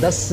10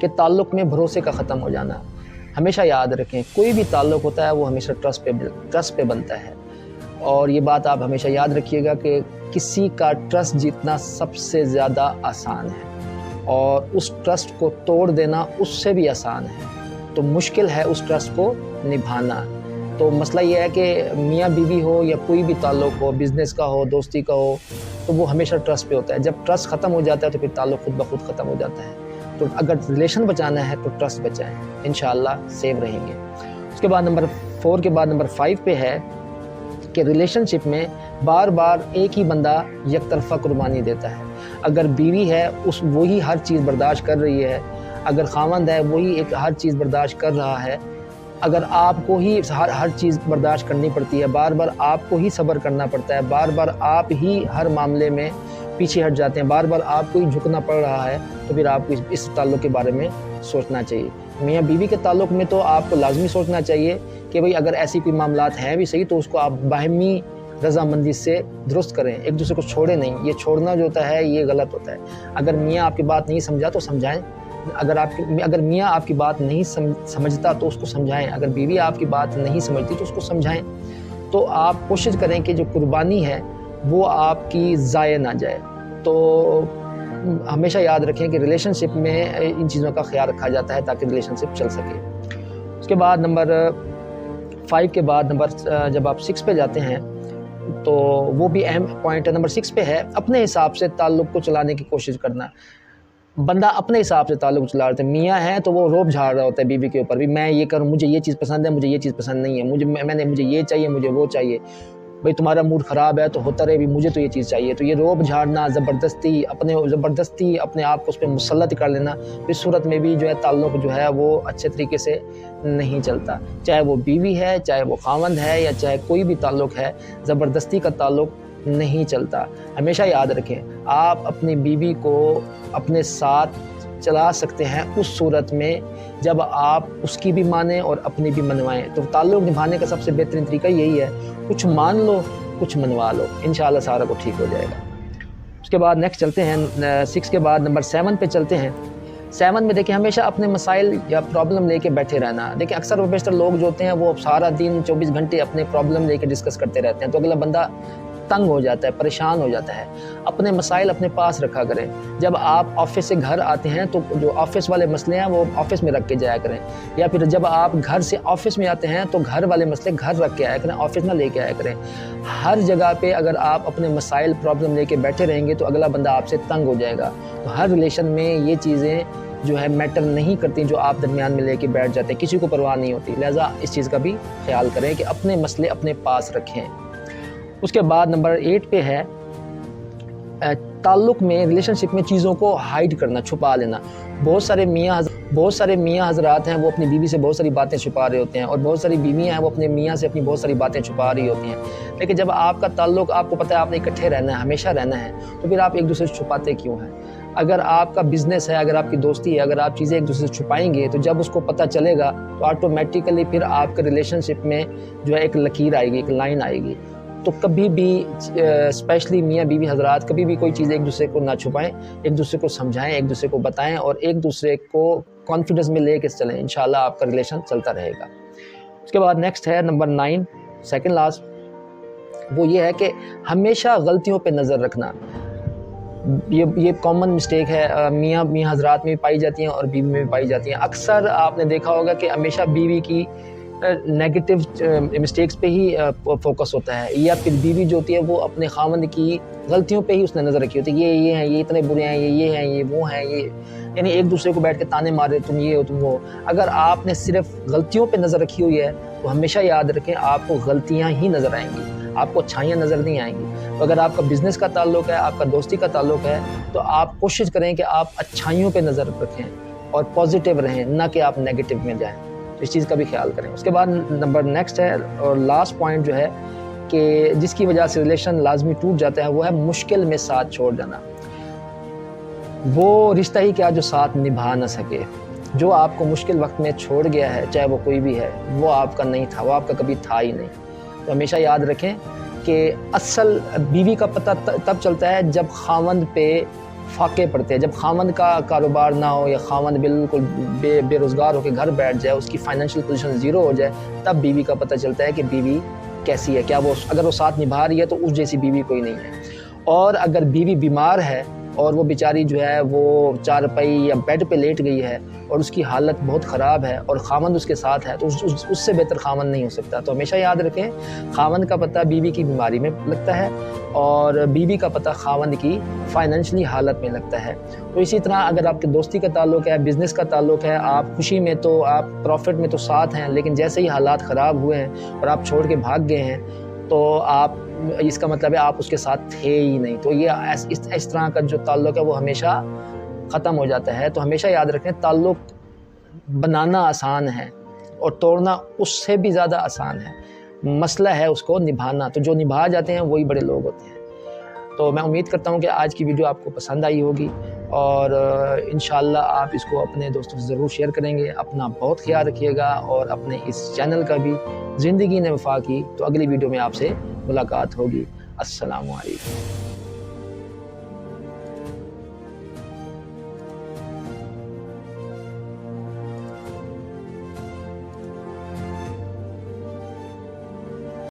کہ تعلق میں بھروسے کا ختم ہو جانا. ہمیشہ یاد رکھیں کوئی بھی تعلق ہوتا ہے وہ ہمیشہ ٹرسٹ پہ بنتا ہے. اور یہ بات آپ ہمیشہ یاد رکھیے گا کہ کسی کا ٹرسٹ جیتنا سب سے زیادہ آسان ہے اور اس ٹرسٹ کو توڑ دینا اس سے بھی آسان ہے. تو مشکل ہے اس ٹرسٹ کو نبھانا. تو مسئلہ یہ ہے کہ میاں بیوی ہو یا کوئی بھی تعلق ہو، بزنس کا ہو، دوستی کا ہو، تو وہ ہمیشہ ٹرسٹ پہ ہوتا ہے. جب ٹرسٹ ختم ہو جاتا ہے تو پھر تعلق خود بخود ختم ہو جاتا ہے. تو اگر ریلیشن بچانا ہے تو ٹرسٹ بچائیں، انشاءاللہ سیو رہیں گے. اس کے بعد نمبر 4 کے بعد نمبر 5 پہ ہے کہ ریلیشن شپ میں بار بار ایک ہی بندہ یک طرفہ قربانی دیتا ہے. اگر بیوی ہے وہی ہر چیز برداشت کر رہی ہے، اگر خاوند ہے وہی ہر چیز برداشت کر رہا ہے، اگر آپ کو ہی ہر چیز برداشت کرنی پڑتی ہے، بار بار آپ کو ہی صبر کرنا پڑتا ہے، بار بار آپ ہی ہر معاملے میں پیچھے ہٹ جاتے ہیں، بار بار آپ کو ہی جھکنا پڑ رہا ہے، تو پھر آپ کو اس تعلق کے بارے میں سوچنا چاہیے. میاں بیوی کے تعلق میں تو آپ کو لازمی سوچنا چاہیے کہ بھئی اگر ایسی کوئی معاملات ہیں بھی صحیح تو اس کو آپ باہمی رضامندی سے درست کریں، ایک دوسرے کو چھوڑیں نہیں. یہ چھوڑنا جو ہوتا ہے یہ غلط ہوتا ہے. اگر میاں آپ کی بات نہیں سمجھا تو سمجھائیں، اگر میاں آپ کی بات نہیں سمجھتا تو اس کو سمجھائیں، اگر بیوی آپ کی بات نہیں سمجھتی تو اس کو سمجھائیں. تو آپ کوشش کریں کہ جو قربانی ہے وہ آپ کی ضائع نہ جائے. تو ہمیشہ یاد رکھیں کہ ریلیشن شپ میں ان چیزوں کا خیال رکھا جاتا ہے تاکہ ریلیشن شپ چل سکے. اس کے بعد نمبر 5 کے بعد جب آپ 6 پہ جاتے ہیں تو وہ بھی اہم پوائنٹ ہے. نمبر 6 پہ ہے اپنے حساب سے تعلق کو چلانے کی کوشش کرنا. بندہ اپنے حساب سے تعلق چلا رہا ہے. میاں ہے تو وہ روب جھاڑ رہا ہوتا ہے بیوی کے اوپر، بھی میں یہ کروں، مجھے یہ چیز پسند ہے، مجھے یہ چیز پسند نہیں ہے، مجھے یہ چاہیے، مجھے وہ چاہیے. بھئی تمہارا موڈ خراب ہے تو ہوتا رہے، بھی مجھے تو یہ چیز چاہیے. تو یہ روب جھاڑنا، زبردستی اپنے آپ کو اس پہ مسلط کر لینا، اس صورت میں بھی جو ہے تعلق جو ہے وہ اچھے طریقے سے نہیں چلتا. چاہے وہ بیوی ہے، چاہے وہ خاوند ہے، یا چاہے کوئی بھی تعلق ہے، زبردستی کا تعلق نہیں چلتا. ہمیشہ یاد رکھیں آپ اپنی بیوی کو اپنے ساتھ چلا سکتے ہیں اس صورت میں جب آپ اس کی بھی مانیں اور اپنی بھی منوائیں. تو تعلق نبھانے کا سب سے بہترین طریقہ یہی ہے، کچھ مان لو، کچھ منوا لو، انشاءاللہ سارا کو ٹھیک ہو جائے گا. اس کے بعد نیکسٹ چلتے ہیں 6 کے بعد نمبر 7 پہ چلتے ہیں. 7 میں دیکھیں ہمیشہ اپنے مسائل یا پرابلم لے کے بیٹھے رہنا. دیکھیں اکثر و بیشتر لوگ جو ہوتے ہیں وہ سارا دن 24 گھنٹے اپنے پرابلم لے کے ڈسکس کرتے رہتے ہیں، تو اگلا بندہ تنگ ہو جاتا ہے، پریشان ہو جاتا ہے. اپنے مسائل اپنے پاس رکھا کریں. جب آپ آفس سے گھر آتے ہیں تو جو آفس والے مسئلے ہیں وہ آفس میں رکھ کے جایا کریں، یا پھر جب آپ گھر سے آفس میں آتے ہیں تو گھر والے مسئلے گھر رکھ کے آیا کریں، آفس نہ لے کے آیا کریں. ہر جگہ پہ اگر آپ اپنے مسائل پرابلم لے کے بیٹھے رہیں گے تو اگلا بندہ آپ سے تنگ ہو جائے گا. تو ہر ریلیشن میں یہ چیزیں جو ہے میٹر نہیں کرتی جو آپ درمیان میں لے کے بیٹھ جاتے ہیں، کسی کو پرواہ نہیں ہوتی. لہٰذا اس چیز کا بھی خیال کریں کہ اپنے مسئلے اپنے پاس رکھیں. اس کے بعد نمبر 8 پہ ہے تعلق میں، ریلیشن شپ میں چیزوں کو ہائیڈ کرنا، چھپا لینا. بہت سارے میاں حضرات ہیں وہ اپنی بیوی سے بہت ساری باتیں چھپا رہے ہوتے ہیں، اور بہت ساری بیویاں ہیں وہ اپنے میاں سے اپنی بہت ساری باتیں چھپا رہی ہوتی ہیں. لیکن جب آپ کا تعلق، آپ کو پتہ ہے آپ نے اکٹھے رہنا ہے، ہمیشہ رہنا ہے، تو پھر آپ ایک دوسرے سے چھپاتے کیوں ہیں؟ اگر آپ کا بزنس ہے، اگر آپ کی دوستی ہے، اگر آپ چیزیں ایک دوسرے سے چھپائیں گے تو جب اس کو پتہ چلے گا تو آٹومیٹیکلی پھر آپ کے ریلیشن شپ میں جو ہے ایک لکیر آئے گی، ایک لائن آئے گی. تو کبھی بھی اسپیشلی میاں بیوی حضرات کبھی بھی کوئی چیز ایک دوسرے کو نہ چھپائیں، ایک دوسرے کو سمجھائیں، ایک دوسرے کو بتائیں اور ایک دوسرے کو کانفیڈنس میں لے کے چلیں. انشاءاللہ آپ کا ریلیشن چلتا رہے گا. اس کے بعد نیکسٹ ہے نمبر 9، سیکنڈ لاسٹ. وہ یہ ہے کہ ہمیشہ غلطیوں پہ نظر رکھنا. یہ کامن مسٹیک ہے، میاں حضرات میں بھی پائی جاتی ہیں اور بیوی میں بھی پائی جاتی ہیں. اکثر آپ نے دیکھا ہوگا کہ ہمیشہ بیوی کی نیگیٹو مسٹیکس پہ ہی فوکس ہوتا ہے، یا پھر بیوی جو ہوتی ہے وہ اپنے خاوند کی غلطیوں پہ ہی اس نے نظر رکھی ہوتی ہے. یہ ہیں، یہ اتنے برے ہیں، یہ ہیں، یہ وہ ہیں، یہ یعنی ایک دوسرے کو بیٹھ کے تانے مارے، تم یہ ہو، تم وہ. اگر آپ نے صرف غلطیوں پہ نظر رکھی ہوئی ہے تو ہمیشہ یاد رکھیں آپ کو غلطیاں ہی نظر آئیں گی، آپ کو اچھائیاں نظر نہیں آئیں گی. تو اگر آپ کا بزنس کا تعلق ہے، آپ کا دوستی کا تعلق ہے، تو آپ کوشش کریں کہ آپ اچھائیوں پہ نظر رکھیں اور پازیٹیو رہیں، نہ کہ آپ نیگیٹو میں جائیں. تو اس چیز کا بھی خیال کریں. اس کے بعد نمبر نیکسٹ ہے اور لاسٹ پوائنٹ جو ہے کہ جس کی وجہ سے ریلیشن لازمی ٹوٹ جاتا ہے، وہ ہے مشکل میں ساتھ چھوڑ جانا. وہ رشتہ ہی کیا جو ساتھ نبھا نہ سکے. جو آپ کو مشکل وقت میں چھوڑ گیا ہے، چاہے وہ کوئی بھی ہے، وہ آپ کا نہیں تھا، وہ آپ کا کبھی تھا ہی نہیں. تو ہمیشہ یاد رکھیں کہ اصل بیوی کا پتہ تب چلتا ہے جب خاوند پہ فاقے پڑتے ہیں. جب خاوند کا کاروبار نہ ہو یا خاوند بالکل بے روزگار ہو کے گھر بیٹھ جائے, اس کی فائنینشیل پوزیشن زیرو ہو جائے, تب بیوی کا پتہ چلتا ہے کہ بیوی کیسی ہے, کیا وہ اگر وہ ساتھ نبھا رہی ہے تو اس جیسی بیوی کوئی نہیں ہے. اور اگر بیوی بیمار ہے اور وہ بیچاری جو ہے وہ چارپائی یا بیڈ پہ لیٹ گئی ہے اور اس کی حالت بہت خراب ہے اور خاوند اس کے ساتھ ہے, تو اس سے بہتر خاوند نہیں ہو سکتا. تو ہمیشہ یاد رکھیں, خاوند کا پتہ بیوی کی بیماری میں لگتا ہے اور بیوی کا پتہ خاوند کی فائنینشلی حالت میں لگتا ہے. تو اسی طرح اگر آپ کے دوستی کا تعلق ہے, بزنس کا تعلق ہے, آپ خوشی میں تو آپ پروفٹ میں تو ساتھ ہیں, لیکن جیسے ہی حالات خراب ہوئے ہیں اور آپ چھوڑ کے بھاگ گئے ہیں تو آپ, اس کا مطلب ہے آپ اس کے ساتھ تھے ہی نہیں. تو یہ اس طرح کا جو تعلق ہے وہ ہمیشہ ختم ہو جاتا ہے. تو ہمیشہ یاد رکھیں, تعلق بنانا آسان ہے اور توڑنا اس سے بھی زیادہ آسان ہے, مسئلہ ہے اس کو نبھانا. تو جو نبھا جاتے ہیں وہی بڑے لوگ ہوتے ہیں. تو میں امید کرتا ہوں کہ آج کی ویڈیو آپ کو پسند آئی ہوگی اور انشاءاللہ آپ اس کو اپنے دوستوں سے ضرور شیئر کریں گے. اپنا بہت خیال رکھیے گا اور اپنے اس چینل کا بھی. زندگی نے وفا کی. تو اگلی ویڈیو میں آپ سے ملاقات ہوگی. السلام علیکم.